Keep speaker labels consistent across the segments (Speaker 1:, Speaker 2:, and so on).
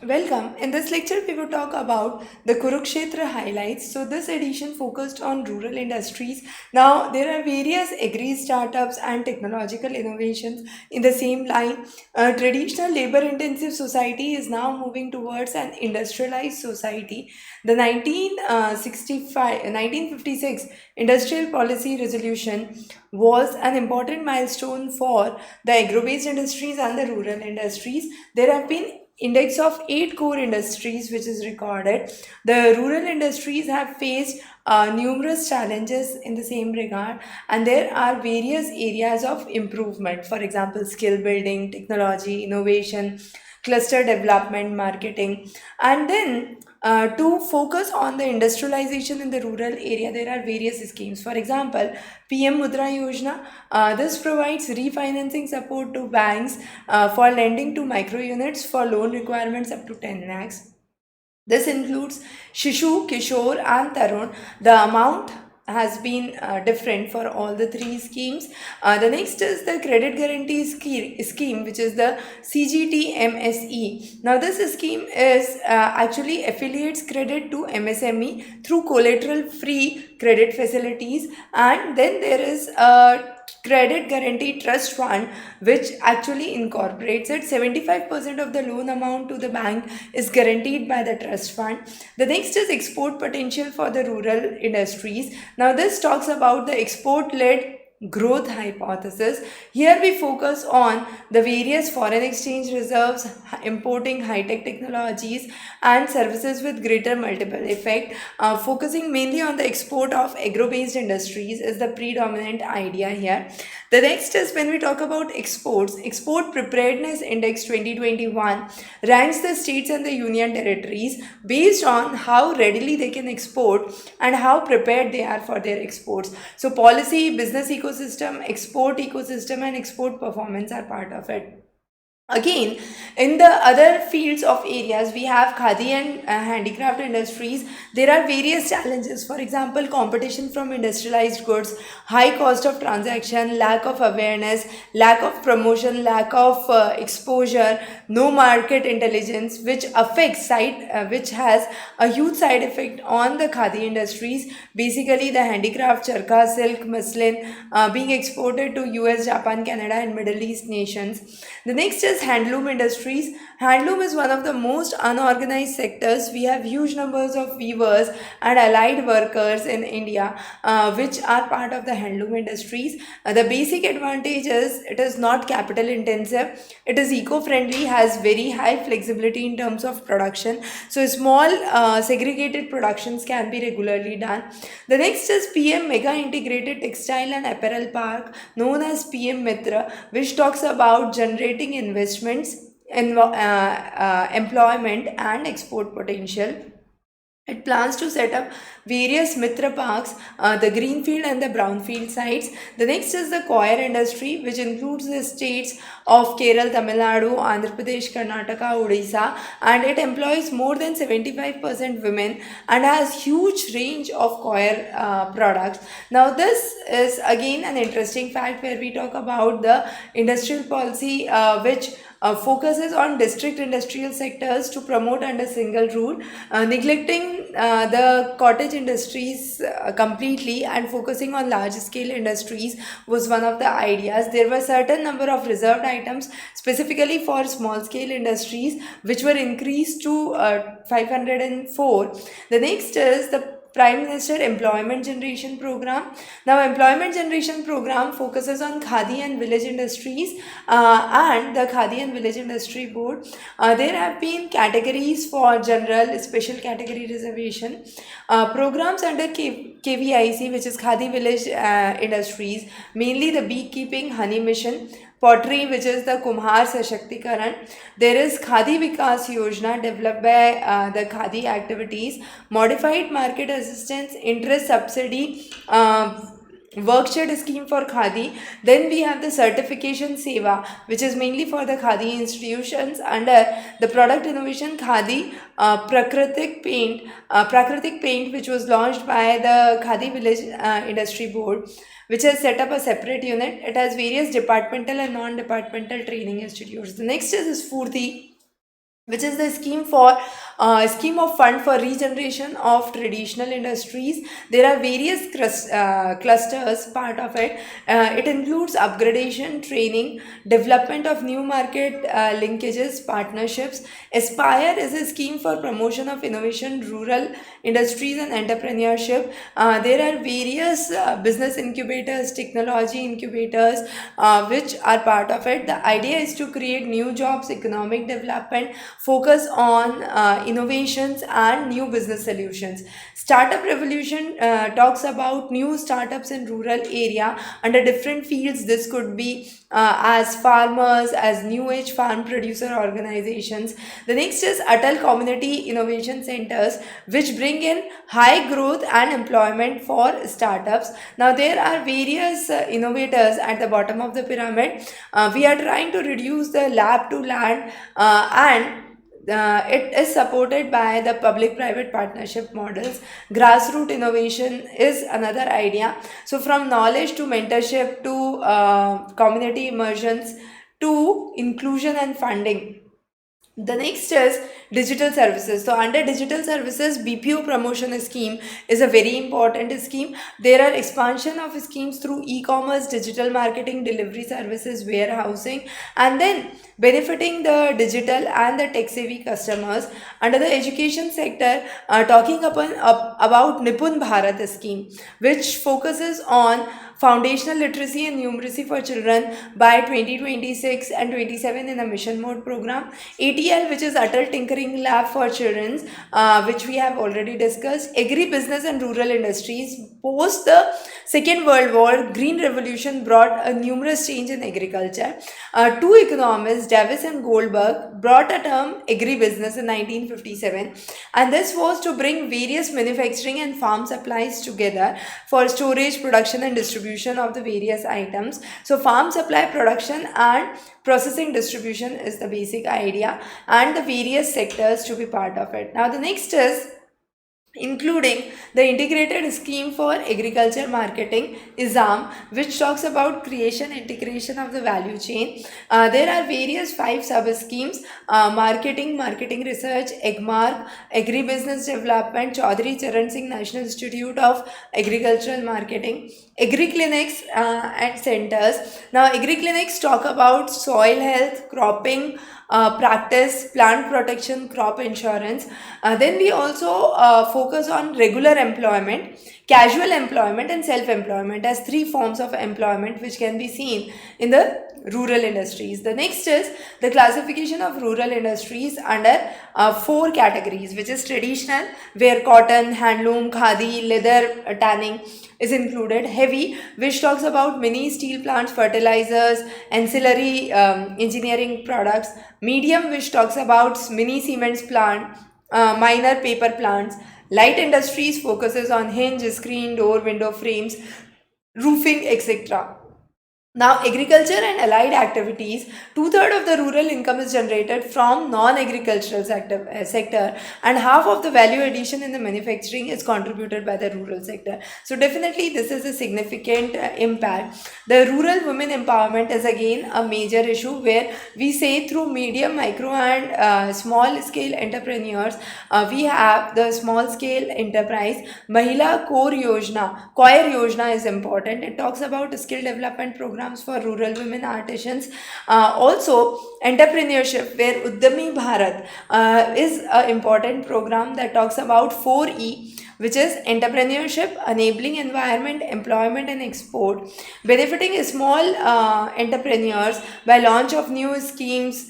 Speaker 1: Welcome. In this lecture, we will talk about the Kurukshetra highlights. So, this edition focused on rural industries. Now, there are various agri startups and technological innovations in the same line. A traditional labor intensive society is now moving towards an industrialized society. The 1956 Industrial Policy Resolution was an important milestone for the agro based industries and the rural industries. There have been index of 8 core industries which is recorded. The rural industries have faced numerous challenges in the same regard, and there are various areas of improvement, for example skill building, technology innovation, cluster development, marketing. And then to focus on the industrialization in the rural area, there are various schemes. For example, PM Mudra Yojana, this provides refinancing support to banks for lending to micro units for loan requirements up to 10 lakhs. This includes Shishu, Kishore, and Tarun. The amount has been different for all the three schemes. The next is the credit guarantee scheme, which is the CGTMSE. Now, this scheme is actually affiliates credit to MSME through collateral free credit facilities, and then there is a credit guarantee trust fund which actually incorporates it. 75% of the loan amount to the bank is guaranteed by the trust fund. The next is export potential for the rural industries. Now this talks about the export led growth hypothesis. Here we focus on the various foreign exchange reserves, importing high-tech technologies and services with greater multiple effect. Focusing mainly on the export of agro-based industries is the predominant idea here. The next is when we talk about exports, Export Preparedness Index 2021 ranks the states and the union territories based on how readily they can export and how prepared they are for their exports. So policy, business ecosystem, export ecosystem, and export performance are part of it. Again, in the other fields of areas, we have khadi and handicraft industries. There are various challenges. For example, competition from industrialized goods, high cost of transaction, lack of awareness, lack of promotion, lack of exposure, no market intelligence, which affects which has a huge side effect on the khadi industries. Basically, the handicraft, charkha, silk, muslin being exported to US, Japan, Canada, and Middle East nations. The next is handloom industries. Handloom is one of the most unorganized sectors. We have huge numbers of weavers and allied workers in India, which are part of the handloom industries. The basic advantage is it is not capital intensive, it is eco-friendly, has very high flexibility in terms of production. So small segregated productions can be regularly done. The next is PM Mega Integrated Textile and Apparel Park, known as PM Mitra, which talks about generating investments, employment, and export potential. It plans to set up various Mitra parks, the greenfield and the brownfield sites. The next is the coir industry, which includes the states of Kerala, Tamil Nadu, Andhra Pradesh, Karnataka, Odisha, and it employs more than 75% women and has huge range of coir products. Now, this is again an interesting fact where we talk about the industrial policy, which focuses on district industrial sectors to promote under single rule, neglecting the cottage industries completely and focusing on large scale industries was one of the ideas. There were certain number of reserved items specifically for small scale industries which were increased to 504. The next is the Prime Minister Employment Generation Program. Now, Employment Generation Program focuses on khadi and village industries and the Khadi and Village Industry Board. There have been categories for general, special category reservation. Programs under KVIC, which is Khadi Village Industries, mainly the beekeeping, honey mission, pottery, which is the Kumhar Sashактikaran. There is Khadi Vikas Yojana developed by the Khadi activities, modified market assistance, interest subsidy, workshed scheme for khadi. Then we have the certification seva, which is mainly for the khadi institutions under the product innovation khadi prakritik paint, which was launched by the Khadi Village Industry Board, which has set up a separate unit. It has various departmental and non-departmental training institutes. The next is Spurti, which is the scheme of fund for regeneration of traditional industries. There are various clusters part of it. It includes upgradation, training, development of new market linkages, partnerships. Aspire is a scheme for promotion of innovation, rural industries and entrepreneurship. There are various business incubators, technology incubators, which are part of it. The idea is to create new jobs, economic development, focus on innovations and new business solutions. Startup Revolution talks about new startups in rural area under different fields. This could be as farmers, as new age farm producer organizations. The next is Atal Community Innovation Centers, which bring in high growth and employment for startups. Now there are various innovators at the bottom of the pyramid. We are trying to reduce the lab to land, and it is supported by the public-private partnership models. Grassroots innovation is another idea. So from knowledge to mentorship to community immersions to inclusion and funding. The next is digital services. So under digital services, BPO promotion scheme is a very important scheme. There are expansion of schemes through e-commerce, digital marketing, delivery services, warehousing, and then benefiting the digital and the tech-savvy customers. Under the education sector, talking about Nipun Bharat scheme, which focuses on foundational literacy and numeracy for children by 2026 and 27 in a mission mode program. ATL, which is Atal Tinkering Lab for Children, which we have already discussed. Agri business and rural industries. Post the Second World War, Green Revolution brought a numerous change in agriculture. Two economists, Davis and Goldberg, brought a term agribusiness in 1957, and this was to bring various manufacturing and farm supplies together for storage, production, and distribution of the various items. So, farm supply, production, and processing distribution is the basic idea, and the various sectors to be part of it. Now, the next is including the integrated scheme for agriculture marketing, ISAM, which talks about creation integration of the value chain. There are various 5 sub schemes: marketing research, EGMARK, agribusiness development, Chaudhary Charan Singh National Institute of Agricultural Marketing, agri clinics and centers. Now agri clinics talk about soil health, cropping practice, plant protection, crop insurance. Then we also focus on regular employment, casual employment, and self-employment as 3 forms of employment which can be seen in the rural industries. The next is the classification of rural industries under 4 categories, which is traditional, where cotton, handloom, khadi, leather, tanning is included. Heavy, which talks about mini steel plants, fertilizers, ancillary engineering products. Medium, which talks about mini cements plant, minor paper plants. Light industries focuses on hinge, screen, door, window frames, roofing, etc. Now, agriculture and allied activities, 2/3 of the rural income is generated from non-agricultural sector, and half of the value addition in the manufacturing is contributed by the rural sector. So, definitely this is a significant impact. The rural women empowerment is again a major issue, where we say through medium, micro and small scale entrepreneurs, we have the small scale enterprise. Mahila Core Yojana, Choir Yojana is important. It talks about skill development programs for rural women artisans. Also, entrepreneurship, where Uddami Bharat is an important program that talks about 4E, which is entrepreneurship, enabling environment, employment, and export, benefiting small entrepreneurs by launch of new schemes,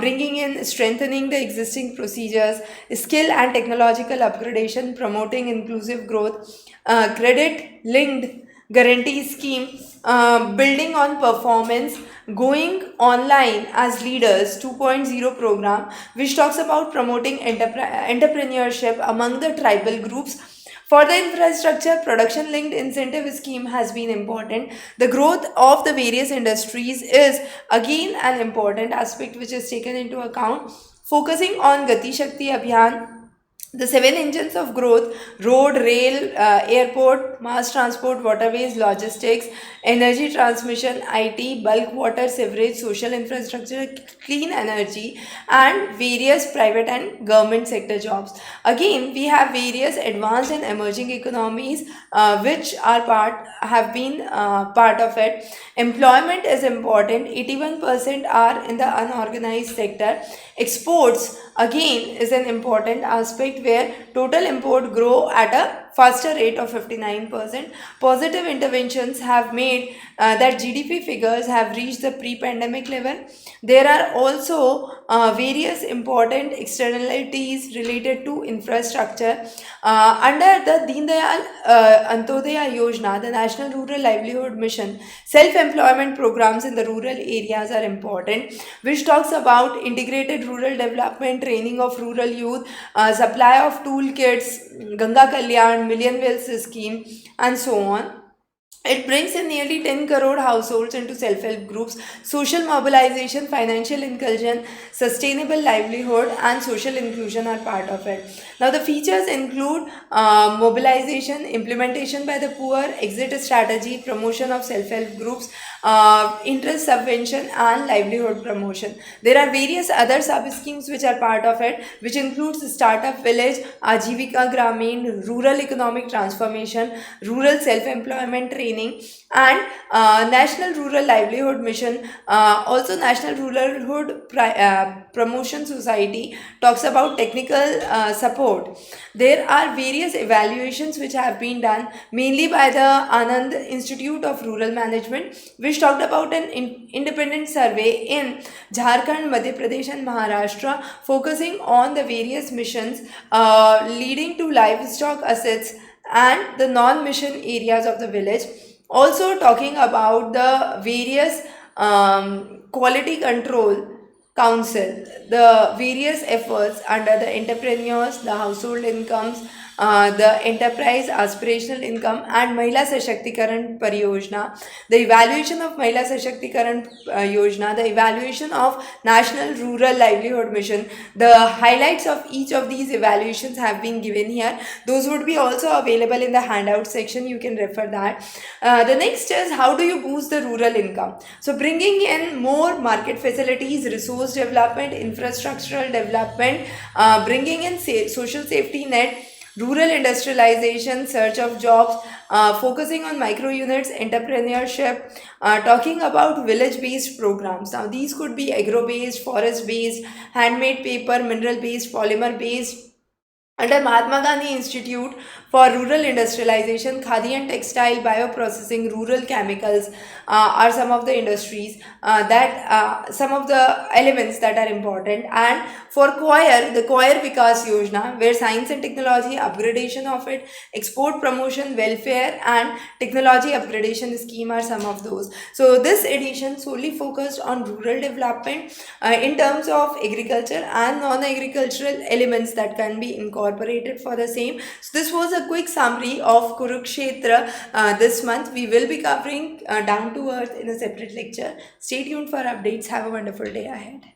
Speaker 1: bringing in, strengthening the existing procedures, skill and technological upgradation, promoting inclusive growth, credit linked guarantee scheme, building on performance, going online as leaders 2.0 program, which talks about promoting entrepreneurship among the tribal groups. For the infrastructure, production linked incentive scheme has been important. The growth of the various industries is again an important aspect which is taken into account. Focusing on Gati Shakti Abhiyan, The seven engines of growth: road, rail, airport, mass transport, waterways, logistics, energy transmission, IT, bulk water, sewerage, social infrastructure, clean energy, and various private and government sector jobs. Again, we have various advanced and emerging economies which are have been part of it. Employment is important. 81% are in the unorganized sector. Exports again is an important aspect where total import grow at a faster rate of 59%. Positive interventions have made that GDP figures have reached the pre-pandemic level. There are also various important externalities related to infrastructure. Under the Deen Dayal Antodaya Yojana, the National Rural Livelihood Mission, self-employment programs in the rural areas are important, which talks about integrated rural development, training of rural youth, supply of toolkits, Ganga Kalyan, Million Wells scheme, and so on. It brings in nearly 10 crore households into self-help groups. Social mobilization, financial inclusion, sustainable livelihood, and social inclusion are part of it. Now, the features include mobilization, implementation by the poor, exit strategy, promotion of self-help groups, interest subvention, and livelihood promotion. There are various other sub-schemes which are part of it, which includes Startup Village, Ajivika Gramin, Rural Economic Transformation, Rural Self-Employment Training, and National Rural Livelihood Mission. Also, National Promotion Society talks about technical support. There are various evaluations which have been done mainly by the Anand Institute of Rural Management, which talked about an independent survey in Jharkhand, Madhya Pradesh, and Maharashtra, focusing on the various missions leading to livestock assets and the non-mission areas of the village. Also talking about the various quality control council, the various efforts under the entrepreneurs, the household incomes, the enterprise aspirational income, and Mahila Sashактикаран Pariyojana, the evaluation of Mahila Sashактикаран Yojana, the evaluation of National Rural Livelihood Mission. The highlights of each of these evaluations have been given here. Those would be also available in the handout section. You can refer that. The next is, how do you boost the rural income? So bringing in more market facilities, resource development, infrastructural development, bringing in social safety net, rural industrialization, search of jobs, focusing on micro units, entrepreneurship, talking about village based programs. Now, these could be agro based, forest based, handmade paper, mineral based, polymer based. Under Mahatma Gandhi Institute for Rural Industrialization, Khadi and Textile, Bioprocessing, Rural Chemicals are some of the industries some of the elements that are important. And for choir, the Choir Vikas Yojana, where science and technology upgradation of it, export promotion, welfare, and technology upgradation scheme are some of those. So this edition solely focused on rural development in terms of agriculture and non-agricultural elements that can be incorporated for the same. So this was a quick summary of Kurukshetra this month. We will be covering down to earth in a separate lecture. Stay tuned for updates. Have a wonderful day ahead.